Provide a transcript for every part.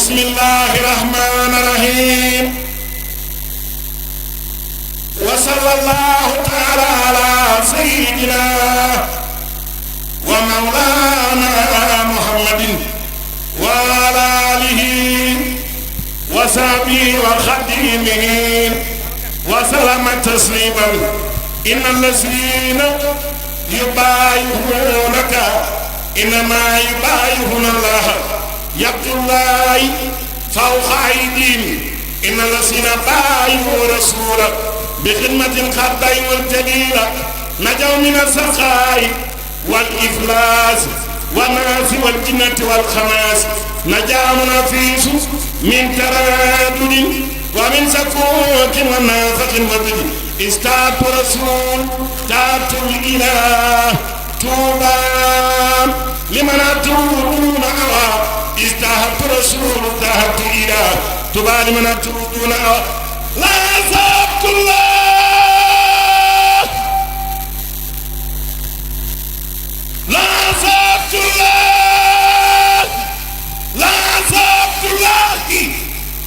بسم الله الرحمن الرحيم وصلى الله تعالى على سيدنا ومولانا محمد وعلى آله وصحبه وخديمه وسلم تسليما إن الذين يبايعونك إنما يبايعون الله يد الله فوق أيديهم إن الذين بايعوا رسوله بخدمة خردين والجليلة نجوا من السخاء والإفلاس والناس والجنة والخناس نجا منافيس من تردد ومن سكوت ونافق وبدي استعد رسول تات الإله توبا لمن أتون أوى استعد رسول تات الإله توبا لمن أتون أوى لا سبت الله لا سبت الله لا سبت الله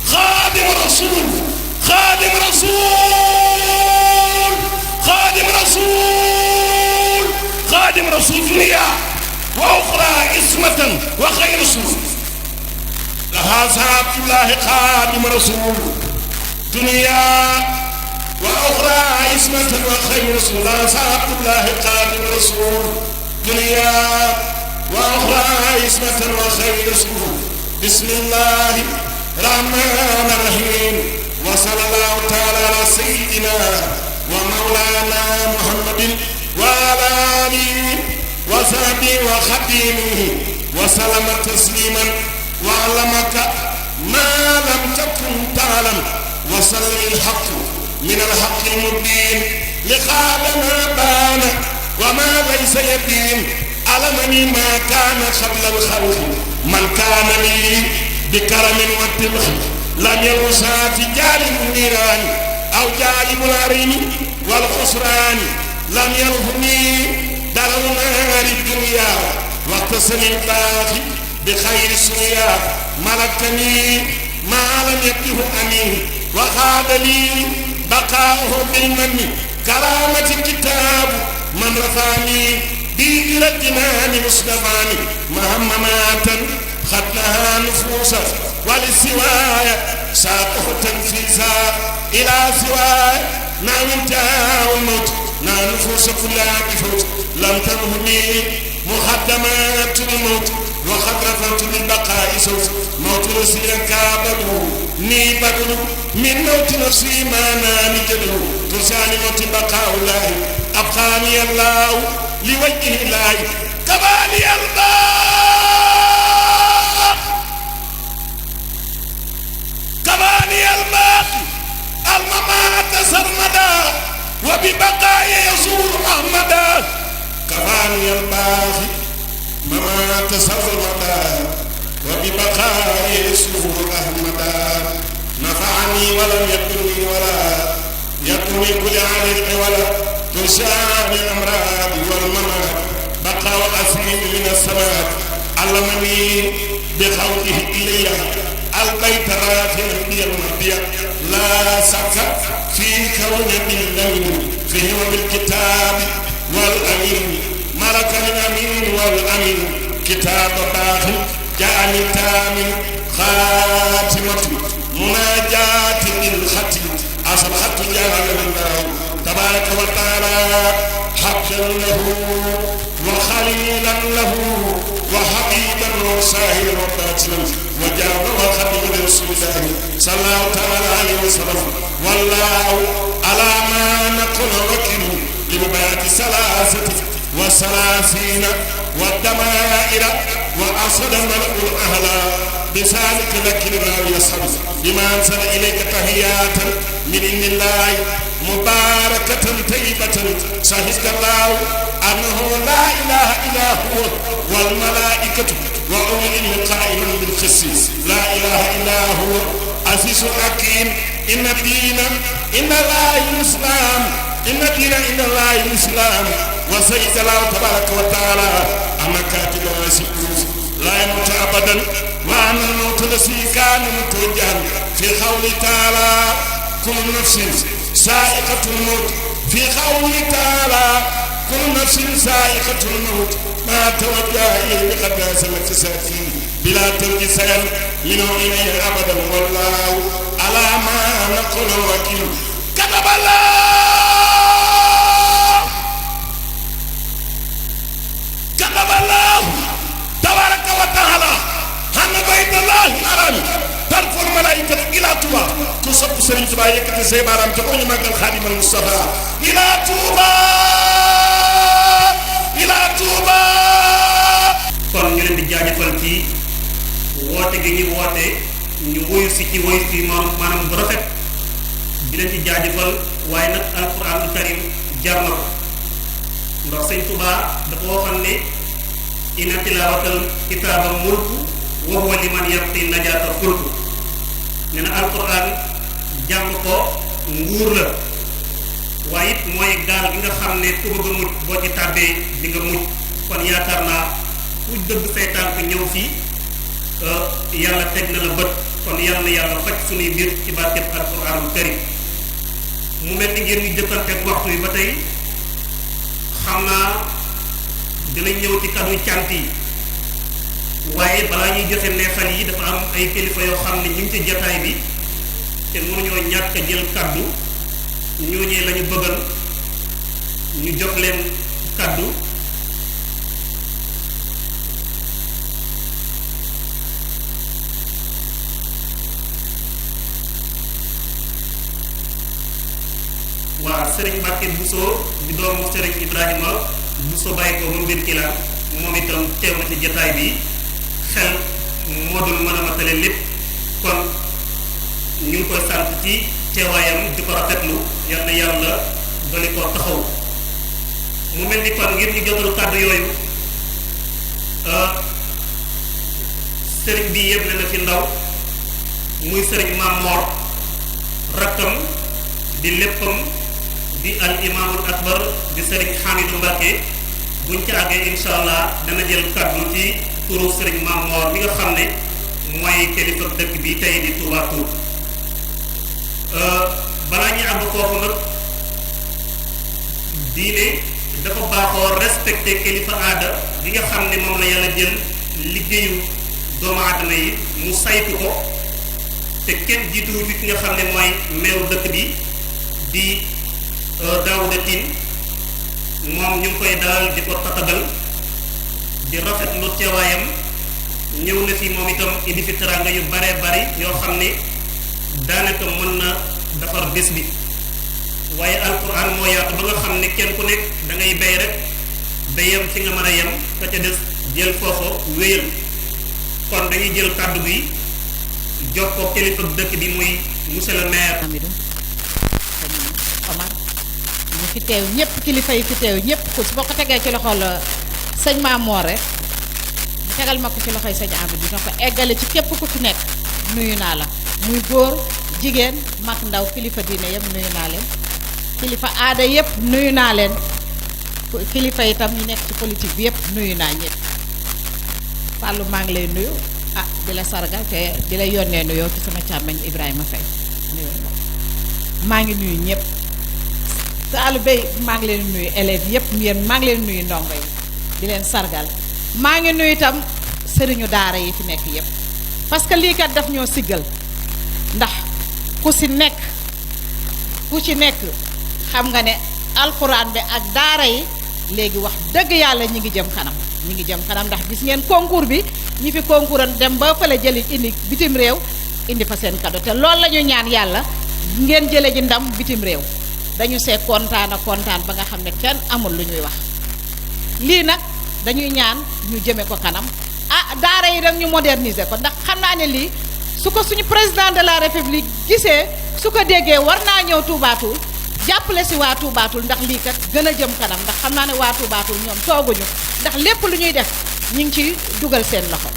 خادم رسول خادم رسول خادم رسول خادم رسول دنيا وأخرى اسمة وخير رسول لها سبت الله خادم رسول دنيا وأخرى اسمة وخير رسول لها سبت الله خادم رسول دنيا وأخرى اسمة وخير رسول بسم الله الرحمن الرحيم وصلى الله تعالى على سيدنا ومولانا محمد وعلى آله وصحبه وخديمه وسلم تسليما وعلمك ما لم تكن تعلم وسلم الحق من الحق المبين لقال ما بان وما ليس يبين علمني ما كان قبل الخلق من كان لي بكرم والتبخ لم يلوسا في جانب النيران أو جانب العرين والخسران لم يلهني درر نار الدنيا واقتسني الباقي بخير السنيا ملكني ما لم يبده أمين وخاد لي بقاؤه بالمن كرامة الكتاب من رفعني بي إلى الجنان مصطفاني مهممات خدناها نفوسا ولسوايا ساقه تنفيسا إلى سوايا نعم انتهى الموت نعم نفوس كلها بفوت لم تنهني مخدمات الموت وقد رفعت للبقاء صوت موت رسيا كابد نيبد من موت نفسي ما نام جده ترساني موت بقاء الله أبقاني الله لوجه الله كباني الله كباني الباقي الممات سرمدا وببقاء يزور أحمدا كباني الباقي ممات سرمدا وببقاء يزور أحمدا نفعني ولم يكن ولا يكن كل عليك ولا تشاء الأمراض والممات بقاء أسيم من السماء علمني بخوته إلي البيت رافعا بي المهدي لا شك في كون باللون فيه وبالكتاب والأمين ملك الأمين والأمين كتاب باخر جاءني تامن خاتمة مناجاة للختم أصل خط جاء الله تبارك وتعالى حقا له وخليلا له وحبيبا وساهلا وباطلا وجابا وخبيبا رسول الله صلى الله تعالى عليه وسلم والله على ما نقول وكيل لمبايعة 33 والدمائر وأصد ملء الأهلا بسالك لك الراوي يصحب بما أنزل إليك تحيات من عند الله مباركة طيبة شهد الله أنه لا إله إلا هو والملائكة وأولي العلم قائما بالقسط لا إله إلا هو عزيز حكيم إن الدين إن الله الإسلام إن الدين إن الله الإسلام وسيد الله تبارك وتعالى أما كاتب وسيد لا يموت أبدا وأن الموت الذي كان متوجها في قوله تعالى كل نفس سائقة الموت في قوله تعالى كل نفس سائقة الموت ما توجه إليه بقدر سلك بلا ترك سيل منه إليه أبدا والله على ما نقول وكيل كتب الله تبارك وتعالى أن بيت الله الحرام ترفع الملائكة إلى طوبى تصب سرين طوبى يكتب زي بارام تقول مقال خادم المصطفى إلى طوبى إلى طوبى. kon ñu leen di jaajëfal ci woote gi ñu woote ñu woyu si ci woyu si maanaam bu rafet di leen ci jaajëfal waaye nag alquranul karim jar na ko ndax sëñ Tuubaa dafa waxoon ne inna tilaawatal kitaaba mulku wa huwa liman yabti najaata fulku nee na alquran jàng ko nguur la waaye it mooy gaal gi nga xam ne ku bëgg a mucc boo ci tàbbee di nga mucc kon yaakaar naa ku dëgg say tànk ñëw fii yàlla teg na la bët kon yàlla na yàlla faj suñuy mbir ci barkeb alquranul karim mu mel ni ngeen ñu jëkkanteeg waxtu yi ba tey xam naa dinañ ñëw ci kàddu cant yi waaye balaa ñuy joxe neefal yi dafa am ay kilifa yoo xam ne ñu ngi ci jataay bi te mënuñoo ñàkk a jël kàddu ñooñee lañu bëggal ñu jox leen kàddu waa Serigne Mbacke Bousso di doomu Serigne Ibrahima Bousso bàyyi ko mu mbir kilaan moom itam teew na ci jataay bi xel moo dul mën a matale lépp kon ñu ngi koy sant ci teewaayam di ko rafetlu yal na yàlla doli ko taxaw mu mel ni kon ngir ñu jotalu kàddu yooyu sëriñ bi yëpp na fi ndaw muy sëriñ Maam Moor rakkam di léppam di al imaamul akbar di sëriñ Hamidou Mbacke buñ ci àggee insha allah dana jël kàddu ci turu sëriñ Maam Moor mi nga xam ne mooy kilifa dëkk bi tey di Touba Toul balaa ñuy àgg foofu nag diine dafa baaxoo respecté kilifa aada bi nga xam ne moom la yàlla jël liggéeyu doomu aadama yi mu saytu ko te kenn jiituwu fi ki nga xam ne mooy meeru dëkk bi di Daouda Tine moom ñu ngi koy dalal di ko tatagal di rafetlu teewaayam ñëw na fi moom itam indi fi teranga yu bare bari yoo xam ne daanaka mën na defar bés bi waaye alquran moo yaatu ba nga xam ne kenn ku nekk da ngay bay rek bayam fi nga mën a yem ka ca des jël foofu wéyal kon dañuy jël kàddu bi jox ko kilifa dëkk bi muy monsieur le maire Hamidou Omar ñu fi teew ñëpp kilifa yi fi teew ñëpp ku boo ko tegee ci loxol sëñ Maam Moor rek mu tegal ma ko ci loxoy sëñ Hamidou dina ko eggale ci képp ku fi nekk nuyu naa la muy góor jigéen mag ndaw kilifa diine yëpp nuyu naa leen kilifa aada yëpp nuyu naa leen kilifa itam ñu nekk ci politique bi yëpp nuyu naa ñëpp Fallou maa ngi lay nuyu di la sargal te di la yónnee nuyoo ci sama càmmeñ Ibrahima Faye nuyu maa ngi nuyu ñëpp taalibe maa ngi leen nuyu élèves yëpp yéen maa ngi leen nuyu ndongo yi di leen sargal maa ngi nuyu itam sëriñu daara yi fi nekk yëpp parce que lii kat daf ñoo siggal ndax ku ci nekk xam nga ne alxuraan bi ak daara yi léegi wax dëgg yàlla ñi ngi jëm kanam ndax gis ngeen concours bi ñi fi concouran dem ba fële jëli indi bitim réew indi fa seen cadeau te loolu la ñu ñaan yàlla ngeen jële ji ndam bitim réew dañu see kontaan ba nga xam ne kenn amul lu ñuy wax lii nag dañuy ñaan ñu jëme ko kanam daara yi rek ñu moderniser ko ndax xam naa ne lii su ko suñu président de la république gisee su ko déggee war naa ñëw Touba Toul jàppale si waa Touba Toul ndax lii kat gën a jëm kanam ndax xam naa ne waa Touba Toul ñoom tooguñu ndax lépp lu ñuy def ñu ngi ciy dugal seen loxo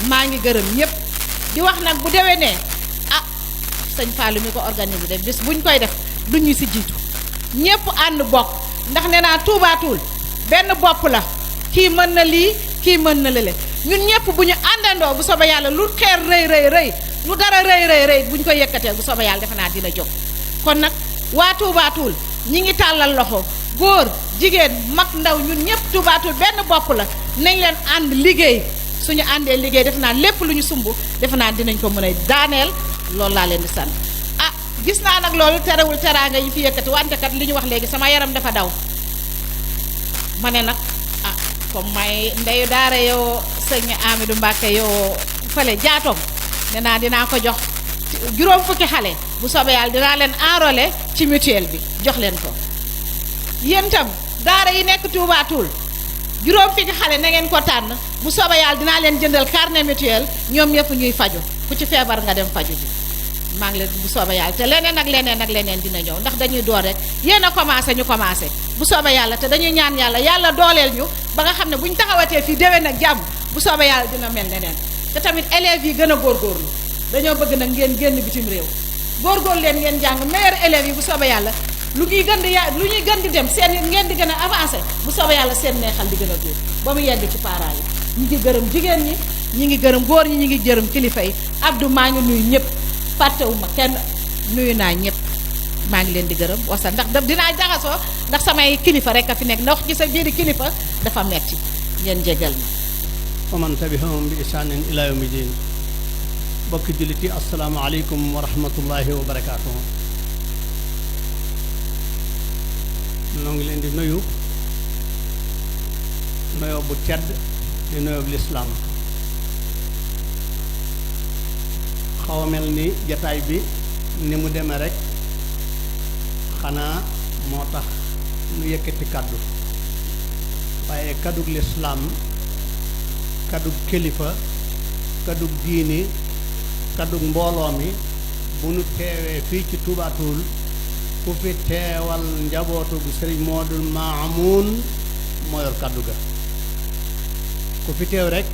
maa ngi gërëm ñëpp di wax nag bu déwénee sëñ Fallou mi ko organisé de bis buñ koy def du ñu si jiitu ñëpp ànd bokk ndax nee naa Touba Toul benn bopp la kii mën na lii kii mën na lële ñun ñëpp bu ñu àndandoo bu soobee yàlla lu xeer rëy rëy rëy lu dara rëy rëy rëy bu ñu ko yëkkatee bu soobee yàlla defe naa dina jóg. kon nag waa Touba Toul ñi ngi tàllal loxo góor jigéen mag ndaw ñun ñëpp Touba Toul benn bopp la nañ leen ànd liggéey suñu àndee liggéey defe naa lépp lu ñu sumb defe naa dinañ ko mën a daaneel loolu laa leen di sant. ah gis naa nag loolu terewul teraanga yi fi yëkkati wante kat li ñu wax léegi sama yaram dafa daw ma ne nag ah comme may ndeyu daara yow sëñ Amidou Mbacke yow fële jaatoom ne naa dinaa ko jox juróom fukki xale bu soobee yàlla dinaa leen enrôler ci mutuelle bi jox leen ko yéen tam daara yi nekk Touba Toul juróom fukki xale na ngeen ko tànn bu soobee yàlla dinaa leen jëndal carnet mutuelle ñoom ñëpp ñuy faju ku ci feebar nga dem faju ji maa ngi leen bu soobee yàlla te leneen ak leneen ak leneen dina ñëw ndax dañuy door rek yéen a commencé ñu commencé bu soobee yàlla te dañuy ñaan yàlla dooleel ñu ba nga xam ne bu ñu taxawatee fii déwén ak jàmm bu soobee yàlla dina mel neneen te tamit élèves yi gën a góorgóorlu dañoo bëgg nag ngeen génn bitim réew góorgóorlu leen ngeen jàng meilleur élèves yi bu soobee yàlla lu ñuy gën di dem seen ngeen di gën a avancé bu soobee yàlla seen neexal di gën a góor ba mu yegg ci parents yi ñi ngi gërëm jigéen ñi ñi ngi gërëm góor ñi ñi ngi gërëm kilifa yi Abdou maa ngi nuyu ñëpp fàttewuma kenn nuyu naa ñëpp maa ngi leen di gërëm wasa ndax dinaa jaxasoo ndax samay kilifa rek a fi nekk ndax ci sa biiri kilifa dafa metti ngeen jégal ma wa man tabi'ahum bi ihsaanin ila yawmi diin bokki jullit yi assalaamu aleykum wa rahmatullahi wa barakaatuhu noo ngi leen di nuyu nuyoo bu tedd di nuyoo bu lislaam xaw a mel ni jataay bi ni mu demee rek xanaa moo tax nu yëkkati kàddu waaye kàddug lislaam kàddug kilifa kàddug diini kàddug mbooloo mi bu nu teewee fii ci Touba Toul ku fi teewal njabootu bu sëriñ Modou Mamoun moo yor kàddu ga ku fi teew rek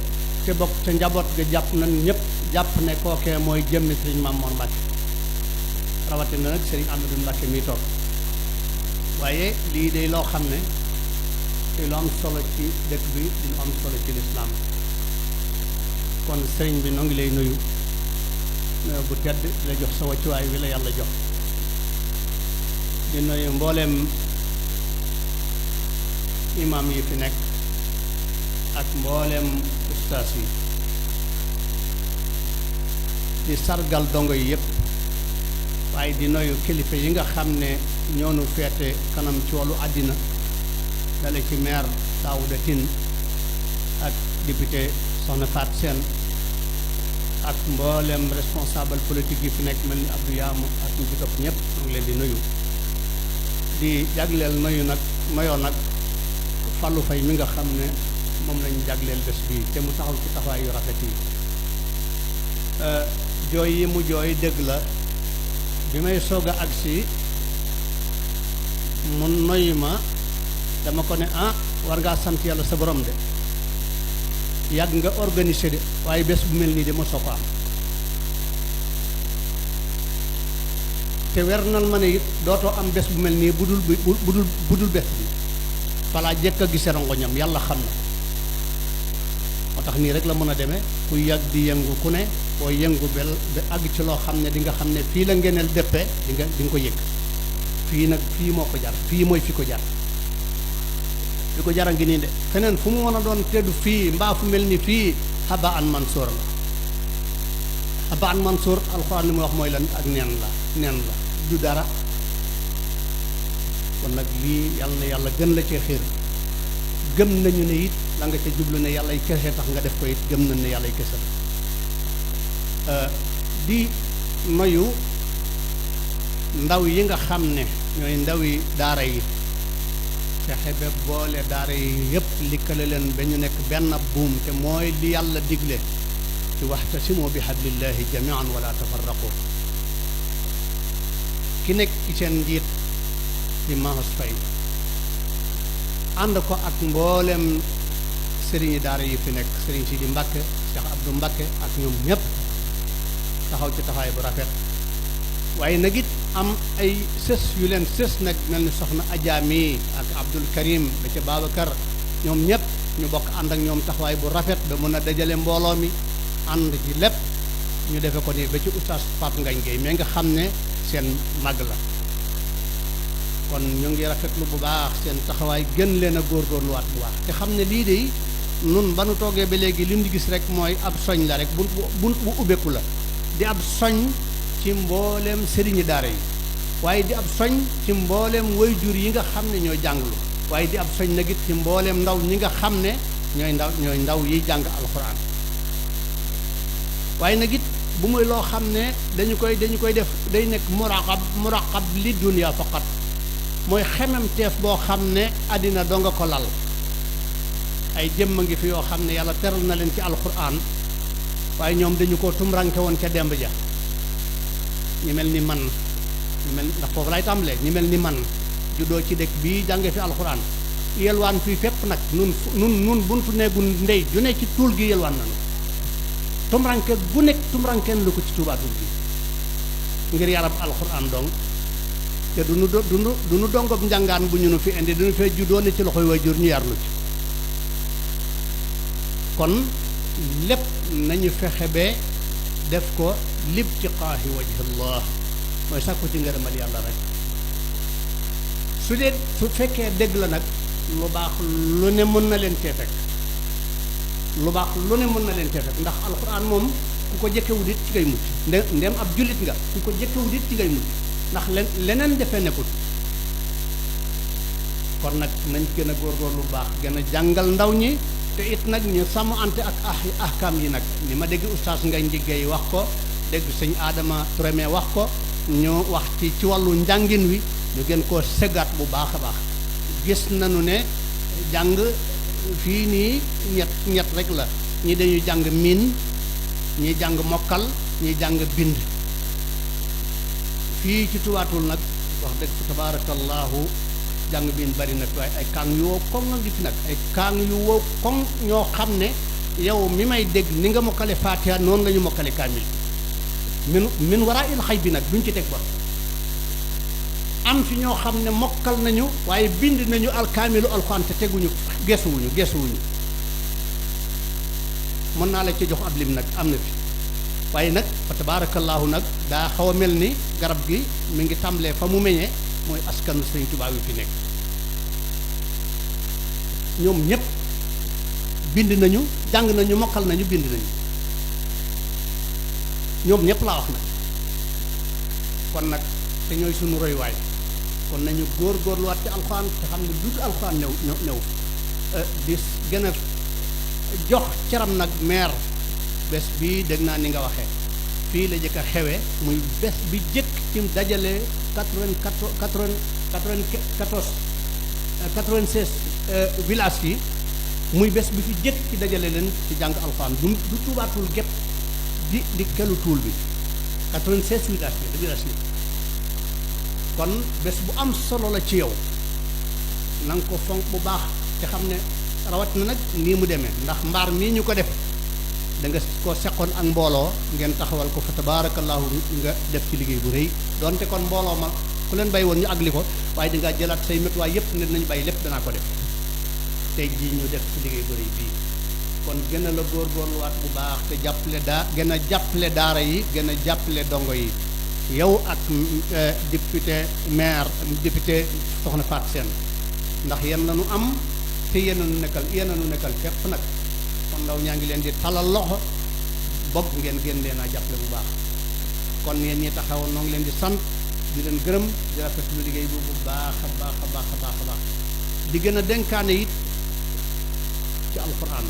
te bokk ca njaboot ga jàpp nañ ñëpp jàpp ne kookee mooy jëmmi sëriñ Mamour Mbacke rawatina nag sëriñ Amadou Mbacke mi toog waaye lii day loo xam ne te lu am solo ci dëkk bi di lu am solo ci lislaam kon sëriñ bi noo ngi lay nuyu bu tedd la jox sa wàccuwaay wi la yàlla jox di nuyu mbooleem imaam yi fi nekk ak mbooleem ustaas yi di sargal dongo yi yëpp waaye di nuyu kilifa yi nga xam ne ñoonu feete kanam ci wàllu àddina dale ci maire Daouda Tine ak député Soxna Faat Seen ak mboolem responsable politique yi fi nekk mel ni Abdou Yaamu ak ñu ci topp ñëpp ñu ngi leen di nuyu di jagleel nuyu nag mayoo nag Fallou Faye mi nga xam ne moom lañu jagleel bés bii te mu taxaw ci taxawaay yu rafet yi jooy yi mu jooy dëgg la bi may soog a agsi mu noyu ma dama ko ne war ngaa sant yàlla sa borom de yàgg nga organisé de waaye bés bu mel nii de mosoo ko am te wer nan ma ne it dootoo am bés bu mel nii budul bés bi falaa jëkk a gise rongoñam yàlla xam na moo tax nii rek la mën a demee ku yàgg di yëngu ku ne boo yëngu ba àgg ci loo xam ne di nga xam ne fii la ngeneel dëppee di nga ko yëg fii nag fii moo ko jar fii mooy fi ko jar fi ko jara ngi nii de feneen fu mu mën a doon teddu fii mbaa fu mel ni fii haba an mansour la haba an mansour alxuraan li mu wax mooy lan ak neen la du dara kon nag lii yàlla na yàlla gën la cee xiir gëm nañu ne it la nga ca jublu ne yàlla y kese tax nga def ko it gëm nañu ne yàlla y kese di noyu ndaw yi nga xam ne ñooy ndawi daara yi fexe ba boole daara yi yëpp likkale leen ba ñu nekk benn buum te mooy li yàlla digle ci waxtasimu bi hablillahi jamian wala tafarraqu ki nekk ci seen njiit di Mahos Faye ànd ko ak mboolem sëriñi daara yi fi nekk sëriñ si di Mbàkke Cheikh Abdou Mbàkke ak ñoom ñëpp taxaw ci taxawaay bu rafet waaye nag it am ay sës yu leen sës nag mel ni soxna Adja mi ak Abdul Karim ba ca Babacar ñoom ñëpp ñu bokk ànd ak ñoom taxawaay bu rafet ba mën a dajale mbooloo mi ànd ci lépp ñu defe ko ni ba ci oustaz Pape Ngagne Gueye mais nga xam ne seen mag la kon ñu ngi rafetlu bu baax seen taxawaay gën leen a góorgóorluwaat bu baax te xam ne lii de nun ba nu toogee ba léegi li ñu gis rek mooy ab soñ la rek bu ubbeeku la di ab soñ ci mbooleem sëriñi daara yi waaye di ab soñ ci mbooleem waajur yi nga xam ne ñooy jànglu waaye di ab soñ nag it ci mbooleem ndaw ñi nga xam ne ñooy ndaw yiy jàng alxuraan waaye nag it bu muy loo xam ne dañu koy def day nekk muraqab li dunya faqat mooy xememteef boo xam ne àddina doo nga ko lal ay jëmm a ngi fi yoo xam ne yàlla teral na leen ci alxuraan waaye ñoom dañu ko tumranke woon ca demb ja ñu mel ni man ndax foofu lay tàmbalee ñu mel ni man juddoo ci dëkk bii jànge fi alxuraan yelwaan fii fépp nag nun buntu neegu ndey ju ne ci tuul gi yelwaan nanu tumranke gu nekk tumrankeen lu ko ci tuubaatul gi ngir yarab alxuraan dong te du nu dongob njàngaan bu ñu nu fi indi duñu fee juddoo ne ci loxoy waajur ñu yar nu ci kon lépp nañu fexe ba def ko libtiqaahi wajhillah mooy sàkku ci ngërëmal yàlla rek su fekkee dégg la nag lu baax lu ne mën na leen cee fekk ndax alxuraan moom ku ko jëkkewut it ci ngay mucc ndem ab jullit nga ku ko jëkkewut it ci ngay mucc ndax leneen defee nekkut kon nag nañ gën a góorgóorlu lu baax gën a jàngal ndaw ñi te it nag ñu sàmm ante ak ahkaam yi nag ni ma dégg oustaz Ngagne Gueye wax ko dégg sëñ Adama Touré wax ko ñu wax ci wàllu njàngin wi ñu gën koo seggaat bu baax a baax gis nañu ne jàng fii nii ñett rek la ñi dañuy jàng miin ñi jàng mokkal ñi jàng bind fii ci tubaatul nag wax dëgg fa tabaarakallaahu jàng biin bari nag waaye ay kaang yu wow koŋ a ngi fi nag ay kaang yu wow koŋ ñoo xam ne yow mi may dégg ni nga mokkale Faatiha noonu la ñu mokkale kaamil min waraa il xay bi nag duñ ci teg ba am fi ñoo xam ne mokkal nañu waaye bind nañu alkaamilu alxuraan te teguñu gesuwuñu mën naa la ci jox ab lim nag am na fi waaye nag fa tabaarakallaahu nag daa xaw a mel ni garab gi mi ngi tàmbalee fa mu meññee mooy askanu Sëriñ Tuubaa wi fi nekk ñoom ñépp bind nañu jàng nañu mokkal nañu bind nañu ñoom ñépp laa wax nag kon nag te ñooy suñu royuwaay kon nañu góorgóorluwaat ci alxuraan te xam ne duut alxuraan new di gën a jox caram nag meer bés bii dégg naa ni nga waxee fii la jëkk a xewe muy bés bi jëkk ci dajale 96 villages yi muy bés bi fi jëkk ci dajale leen ci jàng alxuraan du tuubaatul gépp di kelu tuul bi 96 villages yi kon bés bu am solo la ci yow na nga ko fonk bu baax te xam ne rawat na nag nii mu demee ndax mbaar mii ñu ko def da nga ko seqoon ak mbooloo ngeen taxawal ko fa tabaarakallaahu nga def ci liggéey bu rëy donte kon mbooloo ma ku leen bay woon ñu àgli ko waaye di nga jëlaat say métuwaay yëpp ne nañu bay lépp danaa ko def tey jii ñu def ci liggéey bu rëy bii kon gën a la góorgóorluwaat bu baax te gën a jàppale daara yi gën a jàppale dongo yi yow ak député maire député soxna Fatou Sène ndax yéen la ñu am te yéen a nu nekkal fépp nag kon ndaw ñaa ngi leen di talal loxo bopp ngeen gën leen a jàppale bu baax kon yéen ñi taxawoon noo ngi leen di sant di leen gërëm di rafetlu liggéey bu baax a baax a baax a baax a baax di gën a dénkaane it ci alquran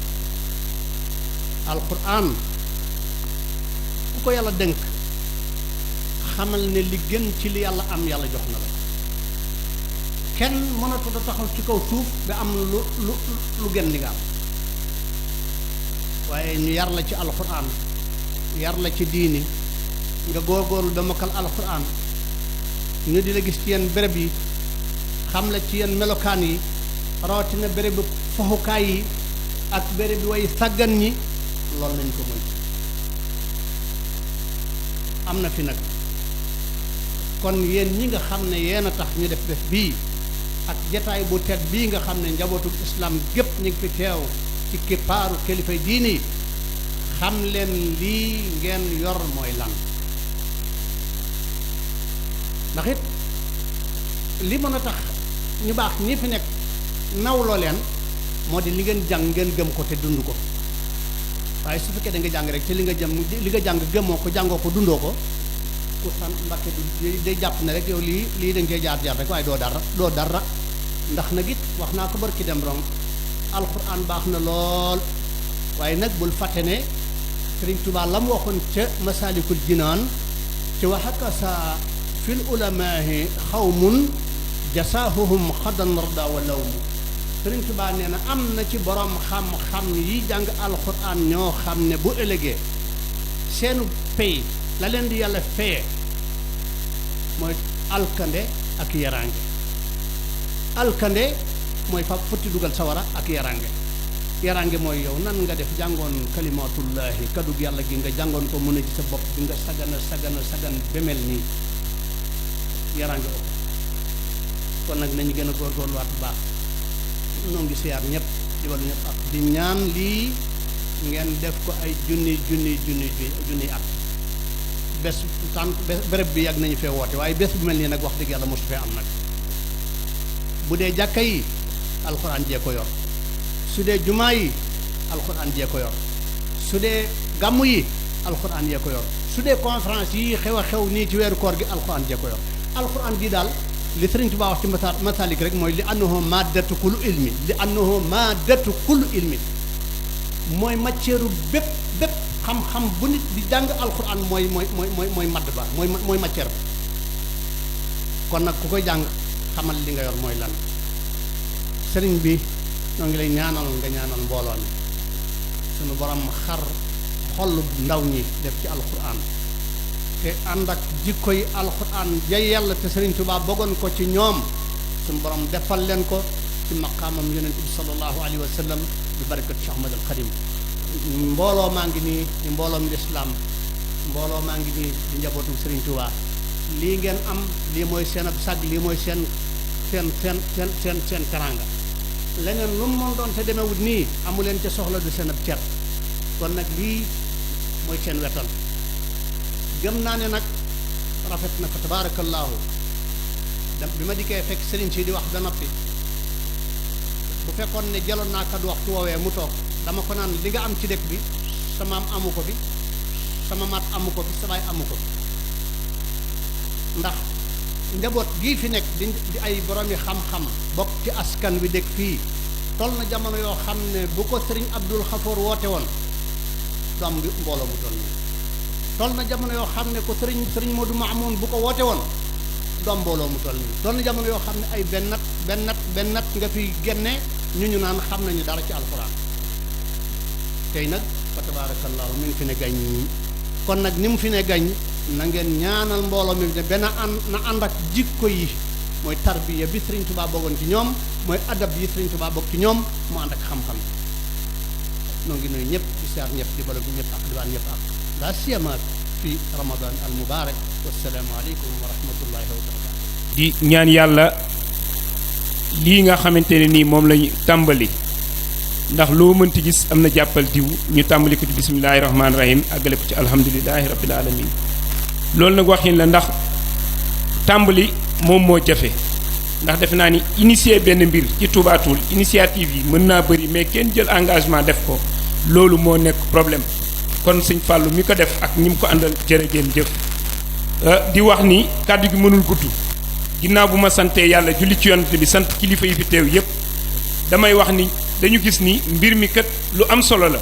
ku ko yàlla dénk xamal ne li gën ci li yàlla am yàlla jox na la kenn mënatu da taxaw ci kaw suuf ba am lu gën li nga am waaye ñu yar la ci alquran yar la ci diini nga góorgóorlu ba mokkal alquran ñu di la gis ci yenn béréb yi xam la ci yenn melokaan yi rawatina bérébu foxukaay yi ak béréb bi way sàggan ñi loolu lañ ko mën am na fi nag kon yéen ñi nga xam ne yéen a tax ñu def bii ak jataay bu tedd bii nga xam ne njabootu islam gépp ñu ngi fi teew ci kippaaru kilifay diini yi xam leen lii ngeen yor mooy lan ndax it li mën a tax ñu baax ñi fi nekk nawloo leen moo di li ngeen jàng ngeen gëm ko te dund ko waaye su fekkee da nga jàng rek te li nga jàng gëmoo ko jàngoo ko dundoo ko ku sant Mbàkke day jàpp ne rek yow lii da nga koy jaar rek waaye doo dara ndax nag it wax naa ko barki dem rong alxuraan baax na lool waaye nag bul fàtte ne Sëriñ Tuubaa la mu waxoon ca Masaalikul Jinaan ci wax ak sa fil ulamaahi xawmun jasaahuhum xadan rada wa lawmu Sëriñ Tuubaa nee na am na ci borom xam-xam yi jàng alxuraan ñoo xam ne bu ëllëgee seenu pay la leen di yàlla feye mooy alkande ak yaraange alkande mooy fa futti dugal sawara ak yaraange mooy yow nan nga def jàngoon kalimatullahi kadug yàlla gi nga jàngoon ko mën a ci sa bopp bi nga sagan bemel nii yaraange o kon nag nañu gën a góorgóorluwaat bu baax noo ngi siyaar ñëpp di wal ñëpp ak di ñaan lii ngeen def ko ay junni at bés tànk béréb bi yàgg nañu fee woote waaye bés bu mel nii nag wax dëgg yàlla mosu fee am nag bu dee jàkka yi alxuraan jee ko yor su dee jumaa yi alxuraan jee ko yor su dee gàmmu yi alxuraan jee ko yor su dee conférence yi xew a xew nii ci weeru koor gi alxuraan jee ko yor alxuraan ji daal li Sëriñ Tuubaa wax ci masalik rek mooy li annahu maddatu kullu ilmi mooy matière bépp xam-xam bu nit di jàng alxuraan mooy madd ba mooy matière ba kon nag ku koy jàng xamal li nga yor mooy lan sëriñ bi ñoo ngi lay ñaanal nga ñaanal mbooloo mi sunu borom xar xollu ndaw ñi def ci alxuraan te ànd ak jikko yi alxuraan ja yàlla te Sëriñ Tuubaa bëggoon ko ci ñoom sunu borom defal leen ko ci maqaamam yonent bi sallallahu alayhi wa sallam bi barakat Cheikh Ahmad al Xadim mbooloo maa ngi nii di mbooloom lislaam mbooloo maa ngi nii di njabootu Sëriñ Tuubaa lii ngeen am lii mooy seen ab sag lii mooy seen teranga leneen lu mu mën doon te demewut nii amu leen ca soxla du seen ab cer kon nag lii mooy seen wetal gëm naa ne nag rafet na fa tabaarakallaahu bi ma dikkee fekk sëriñ si di wax ba noppi bu fekkoon ne jëloon naa kaddu waxtu woowee mu toog dama ko naan li nga am ci dëkk bi sa maam amu ko fi sama maat amu ko fi sa baay amu ko fi ndax njaboot gii fi nekk di ay boromi xam-xam bokk ci askan wi dëkk fii toll na jamono yoo xam ne bu ko sëriñ Abdul Xafoor woote woon du am mbooloo mu toll nii toll na jamono yoo xam ne ko sëriñ Modou Mamoun bu ko woote woon du am mbooloo mu toll nii toll na jamono yoo xam ne ay bennat nga fi génne ñu naan xam nañu dara ci alxuraan tey nag fa tabaarakallaahu mi ngi fi ne gañ kon nag ni mu fi ne gañ na ngeen ñaanal mbooloo mi ne benn na ànd ak jikko yi mooy tarbiya bi Sëriñ Tuubaa bokkoon ci ñoom mooy adab yi Sëriñ Tuubaa bokk ci ñoom mu ànd ak xam-xam noo ngi nuyu ñëpp di siyaar ñëpp di bala ñëpp ak di baan ñëpp ak la siyama fi ramadan al mubarak wassalaamu aleykum wa rahmatullahi wa barakatu di ñaan yàlla lii nga xamante ne nii moom lañu tàmbali ndax loo mënti gis am na jàppal diw ñu tàmbali ko ci bismillaahi rahmaani rahim àggale ko ci alhamdulilahi rabbil alamin loolu nag waxin la ndax tàmbali moom moo jafe ndax defe naa ni initier benn mbir ci Touba Toul initiative yi mën naa bëri mais kenn jël engagement def ko loolu moo nekk problème kon sëñ Fallou mi ko def ak ñi mu ko àndal jërëgeen jëf di wax ni kàddu gi mënul gudd ginnaaw bu ma santee yàlla julli ci yonent bi sant kilifa yi fi teew yépp damay wax ni dañu gis ni mbir mi kat lu am solo la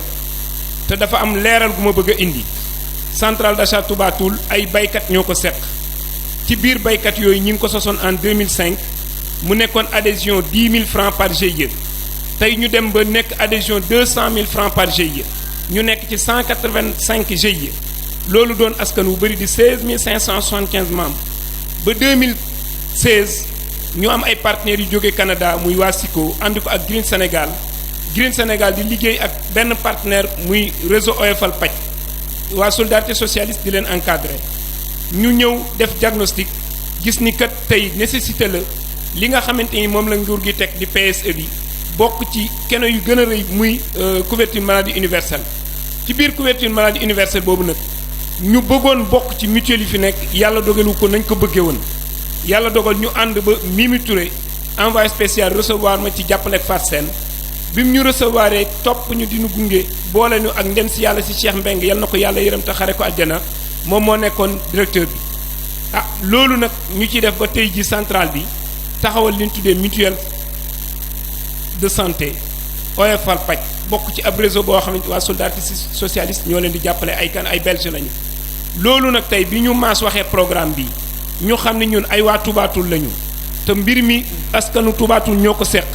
te dafa am leeral gu ma bëgg a indi centrale d'achat Touba Toul ay baykat ñoo ko seq ci biir baykat yooyu ñi ngi ko sosoon en 2005 mu nekkoon adhésion 10 000 francs par GIE tey ñu dem ba nekk adhésion 200 000 francs par GIE ñu nekk ci 185 GIE loolu doon askan wu bëri di 16 575 membres ba 2016 ñu am ay partenaires yu jóge Canada muy waa SICO ànd ko ak Green Sénégal di liggéey ak benn partenaire muy réseau Oyofal Paj waa solidarité socialiste di leen encadré ñu ñëw def diagnostic gis ni kat tey nécessité la li nga xamante ni moom la nguur gi teg di PSE bi bokk ci keno yu gën a rëy muy couverture maladie universelle ci biir couverture maladie universelle boobu nag ñu bëggoon bokk ci mutuelle yi fi nekk yàlla dogalu ko nañ ko bëggee woon yàlla dogal ñu ànd ba Mimi Touré envoyé spécial recevoir ma ci jàppale ak Fatou Sène bi mu ñu recevoir topp ñu dinu gunge boole ñu ak ndem si yàlla si Cheikh Mbeng yal na ko yàlla yërëm te xare ko àjjana moom moo nekkoon directeur bi ah loolu nag ñu ciy def ba tey ji centrale bi taxawal li ñu tuddee mutuelle de santé oyofal paj bokk ci ab réseau boo xamante waa solidarité socialiste ñoo leen di jàppale ay kan ay belge lañu loolu nag tey bi ñu maas waxee programme bi ñu xam ne ñun ay waa tubaatul lañu te mbir mi askanu tubaatul ñoo ko seq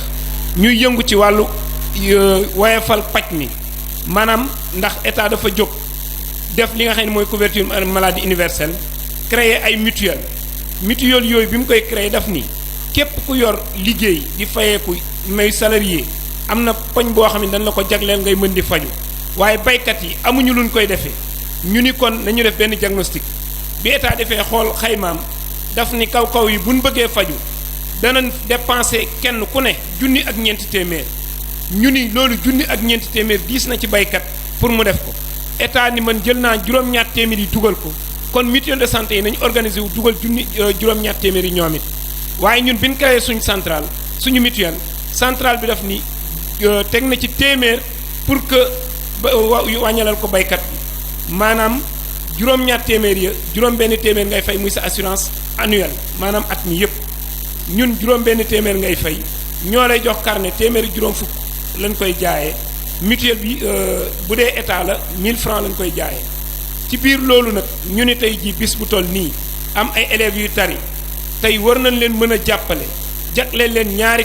ñuy yëngu ci wàllu woyefal paj mi maanaam ndax état dafa jóg def li nga xam ne mooy couverture maladie universelle créer ay mutuelle yooyu bi mu koy créer daf ni képp ku yor liggéey di fayeeku may salarié am na poñ boo xam ne dañ la ko jagleel ngay mën di faju waaye baykat yi amuñu luñ koy defee ñu ni kon nañu def benn diagnostic bi état defee xool xaymaam daf ni kaw yi buñ bëggee faju danañ dépenser kenn ku ne junni ak ñeenti téeméer ñu ni loolu junni ak ñeenti téeméer diis na ci baykat pour mu def ko état ni man jël naa juróom-ñaar téeméer yi dugal ko kon mutuelle de santé yi nañu organiser wu dugal junni juróom-ñaar téeméer yi ñoom it waaye ñun bi ñu créé suñu centrale suñu mutuelle centrale bi daf ni teg na ci téeméer pour que wàññalal ko baykat bi maanaam juróom-ñaar téeméer ya juróom-benn téeméer ngay fay muy sa assurance annuelle maanaam at mi yépp ñun juróom-benn téeméer ngay fay ñoo lay jox carnet téeméeri juróom fukk lañ koy jaayee mutuelle bi bu dee état la 1000 francs lañ koy jaayee ci biir loolu nag ñu ni tey ji bis bu toll nii am ay élèves yu tari tey war nañ leen mën a jàppale jagleel leen ñaari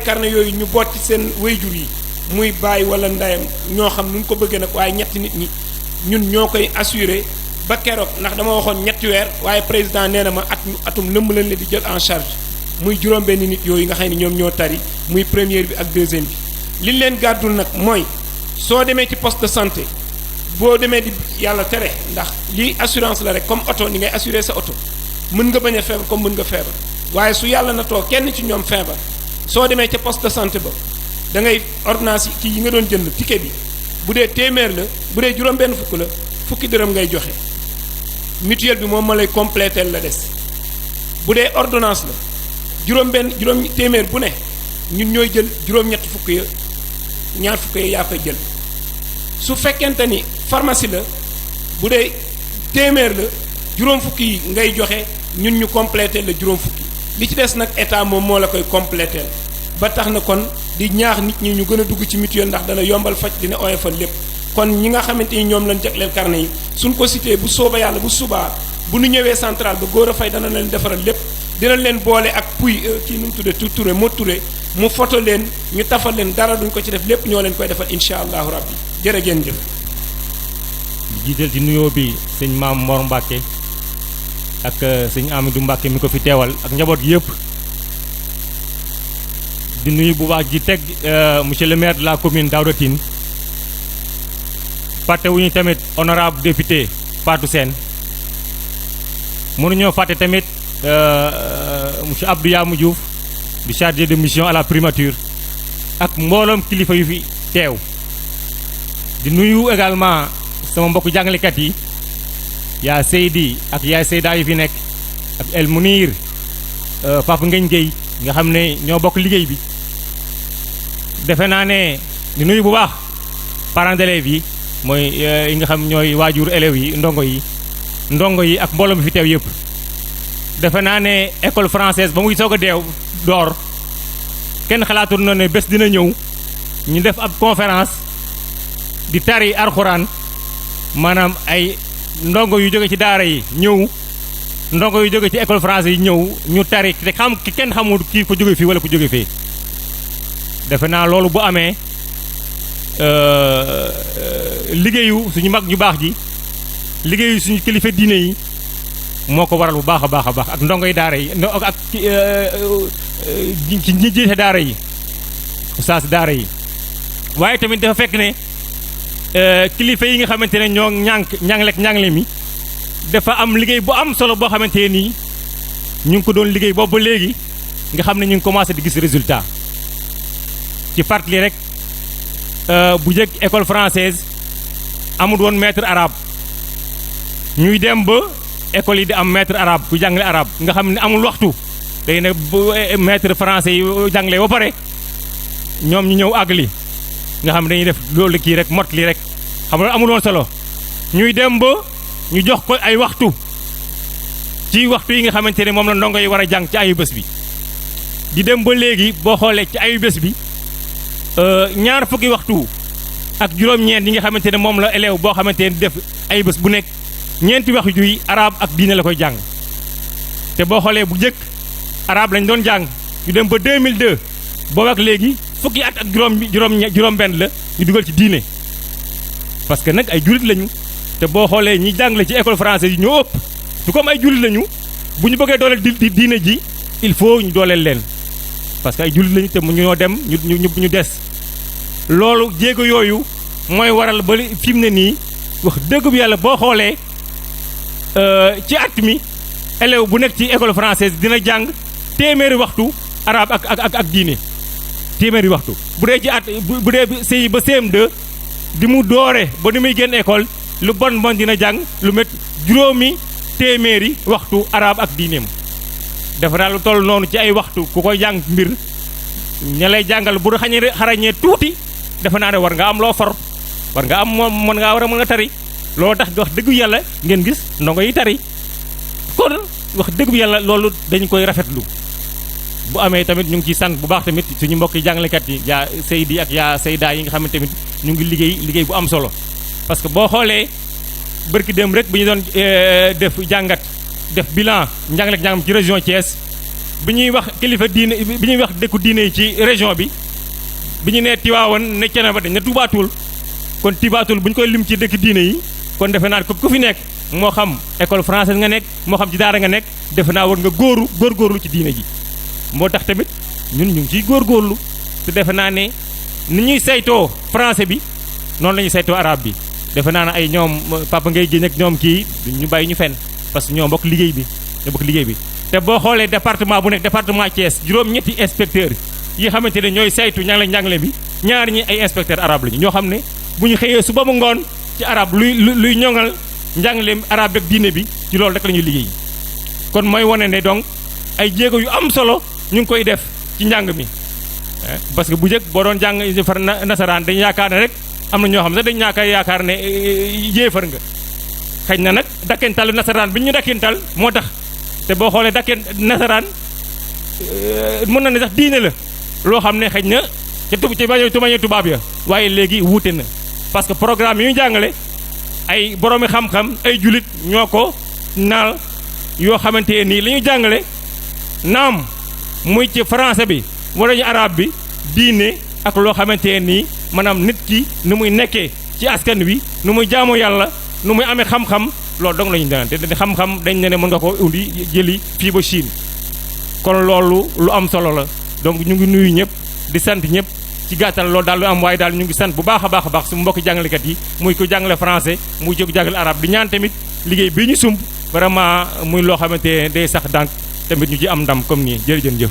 carnet yooyu ñu boot ci seen wayjur yi muy bàyyi wala ndeyam ñoo xam nu ñu ko bëggee nag waaye ñetti nit ñi ñun ñoo koy assurer ba keroog ndax dama waxoon ñetti weer waaye président nee na ma atum lëmb lañ leen di jël en charge muy juróom-benn nit yooyu nga xam ne ñoom ñoo tari muy première bi ak deuxième bi liñ leen gàddul nag mooy soo demee ci poste de santé boo demee di yàlla tere ndax lii assurance la rek comme oto ni ngay assurer sa oto mën nga bañ a feebar comme mën nga feebar waaye su yàlla na too kenn ci ñoom feebar soo demee ca poste de santé ba da ngay ordonnance yi nga doon jënd ticket bi bu dee téeméer la bu dee juróom-benn fukk la fukki dërëm ngay joxe mutuelle bi moom ma lay compléter la des bu dee ordonnance la juróom téeméer bu ne ñun ñooy jël juróom-ñetti fukk ya ñaar fukk ya yaa koy jël su fekkente ni pharmacie la bu dee téeméer la juróom fukki yi ngay joxe ñun ñu compléter la juróom fukki li ci des nag état moom moo la koy compléter ba tax na kon di ñaax nit ñi ñu gën a dugg ci mutuelle ndax dana yombal faj dina oyofal lépp kon ñi nga xamante ni ñoom lañ jagleel carnet yi suñ ko cité bu sooba yàlla bu subaa bu nu ñëwee centrale ba góor a fay dana leen defaral lépp dina leen boole ak puy kii nu mu tuddee Touré moo Touré mu foto leen ñu tafal leen dara duñ ko ci def lépp ñoo leen koy defal incha allahu rabbi jërë ngeen jëf. jiital ci nuyoo bi sëñ Maam Mor Mbacke ak sëñ Amidou Mbacke mi ko fi teewal ak njaboot gi yëpp di nuyu bu baax ji teg monsieur le maire de la commune Daouda Tine fàttewuñu tamit honorable député Fatou Sène mënuñoo fàtte tamit monsieur Abdou Yamou Diouf di chargé de mission à la primature ak mbooloom kilifa yu fi teew di nuyu également sama mbokku jàngalekat yi yaa Seydi ak yaa Seyda yu fi nekk ak El Mounir Papa Ngagne Gueye nga xam ne ñoo bokk liggéey bi defe naa ne di nuyu bu baax parents d'élèves yi mooy yi nga xam ñooy waajur élèves yi ndongo yi ak mbooloo mi fi teew yëpp defe naa ne école française ba muy soog a door kenn xalaatul na ne bés dina ñëw ñu def ab conférence di tari alxuraan maanaam ay ndongo yu jóge ci daara yi ñëw ndongo yu jóge ci école française yi ñëw ñu tari te kenn xamul kii ko jóge fii wala ko jóge fii defe naa loolu bu amee liggéeyu suñu mag ñu baax ji liggéeyu suñu kilifa diine yi moo ko waral bu baax a baax a baax ak ndongoy daara yi ak ci ñi jiite daara yi ustaas daara yi waaye tamit dafa fekk ne kilifa yi nga xamante ne ñoo ñàngle mi dafa am liggéey bu am solo boo xamante ne nii ñu ngi ko doon liggéey boobu ba léegi nga xam ne ñu ngi commencé di gis résultat ci fàttali rek bu njëkk école française amul woon maître arabe ñuy dem ba école yi di am maître arabe ku jàngale arabe nga xam ne amul waxtu day ne bu maître français yi jàngale ba pare ñoom ñu ñëw àggali nga xam ne dañuy def loolu kii rek mot li rek xam nga amul woon solo ñuy dem ba ñu jox ko ay waxtu ci waxtu yi nga xamante ne moom la ndongo yi war a jàng ci ayu bés bi di dem ba léegi boo xoolee ci ayu bés bi ñaar fukki waxtu ak juróom-ñeent yi nga xamante ne moom la élève boo xamante ne def ayu bés bu nekk ñeenti waxtu juy arabe ak diine la koy jàng te boo xoolee bu njëkk arabe lañ doon jàng ñu dem ba 2002 boobu ak léegi fukki at ak juróom-benn la ñu dugal ci diine parce que nag ay jullit lañu te boo xoolee ñi jàngale ci école française yi ñoo ëpp su comme ay jullit lañu bu ñu bëggee dooleel di diine ji il faut ñu dooleel leen parce que ay jullit lañu te mu ñoo dem ñu des loolu jéego yooyu mooy waral ba fi mu ne nii wax dëgg bu yàlla boo xoolee ci at mi élève bu nekk ci école française dina jàng téeméeri waxtu arabe ak diine téeméeri waxtu bu dee ci at bu dee CI ba CM2 di mu doore ba ni muy génn école lu bon dina jàng lu met juróomi téeméeri waxtu arabe ak diineem dafa naa lu toll noonu ci ay waxtu ku koy jàng mbir ña lay jàngal bu xarañee tuuti dafa naa ne war nga am loo for war nga am mën ngaa war a mën a tari loolu tax wax dëgg yàlla ngeen gis ndongo yi tari kon wax dëgg yàlla loolu dañu koy rafetlu bu amee tamit ñu ngi ciy sant bu baax tamit suñu mbokki jàngalekat yi yaa Seydi ak yaa Seyda yi nga xam ne tamit ñu ngi liggéey bu am solo parce que boo xoolee bërki dem rek bi ñu doon def def bilan njàngam ci région Thiès bi ñuy wax kilifa diine bi ñuy wax dëkku diine yi ci région bi ñu nee Tiwaawan ne Thiénaba dañ ne Tubaatul kon Tubaatul bu ñu koy lim ci dëkk diine yi kon defe naa ku fi nekk moo xam école française nga nekk moo xam ci daara nga nekk defe naa war nga góorgóorlu ci diine ji moo tax tamit ñun ñu ngi ciy góorgóorlu te defe naa ne ni ñuy saytoo français bi noonu la ñuy saytoo arabe bi defe naa ne ay ñoom papa ngay génn ak ñoom kii ñu bàyyi ñu fenn parce que ñoo bokk liggéey bi te boo xoolee département bu nekk département Thiès juróom-ñetti inspecteurs yi xamante ne ñooy saytu njàngale bi ñaar ñi ay inspecteur arabe lañu ñoo xam ne bu ñu xëyee suba mu ngoon ci arabe luy ñoŋal njàngaleem arabe ak diine bi ci loolu rek la ñuy liggéey kon mooy wane ne donc ay jéego yu am solo ñu ngi koy def ci njàng mi parce que bu njëkk boo doon jàng far nasaraan dañu yaakaar ne rek am na ñoo xam ne dañu yaakaar ne yéefar nga xëy na nag dakkental nasaraan bi ñu dakkental moo tax te boo xoolee nasaraan mën na ne sax diine la loo xam ne xëy na ca bañu tubaab ya waaye léegi wuute na parce que programme yi ñu jàngale ay boroomi xam-xam ay julit ñoo ko naal yoo xamante nii la ñu jàngale naam muy ci français bi wala ñu arabe bi diine ak loo xamante nii maanaam nit ki nu muy nekkee ci askan wi nu muy jaamu yàlla nu muy amee xam-xam loolu dong la ñu daan te xam-xam dañ ne mën nga ko indi jëli fii ba Chine kon loolu lu am solo la donc ñu ngi nuyu ñëpp di sant ñëpp ci gàttal loolu daal lu am waaye daal ñu ngi sant bu baax a baax su mbokki jàngalekat yi muy ko jàngale français muy ko jàngale arabe di ñaan tamit liggéey bii ñu sumb vraiment muy loo xamante day sax dànk tamit ñu ci am ndam comme nii jërëjëf.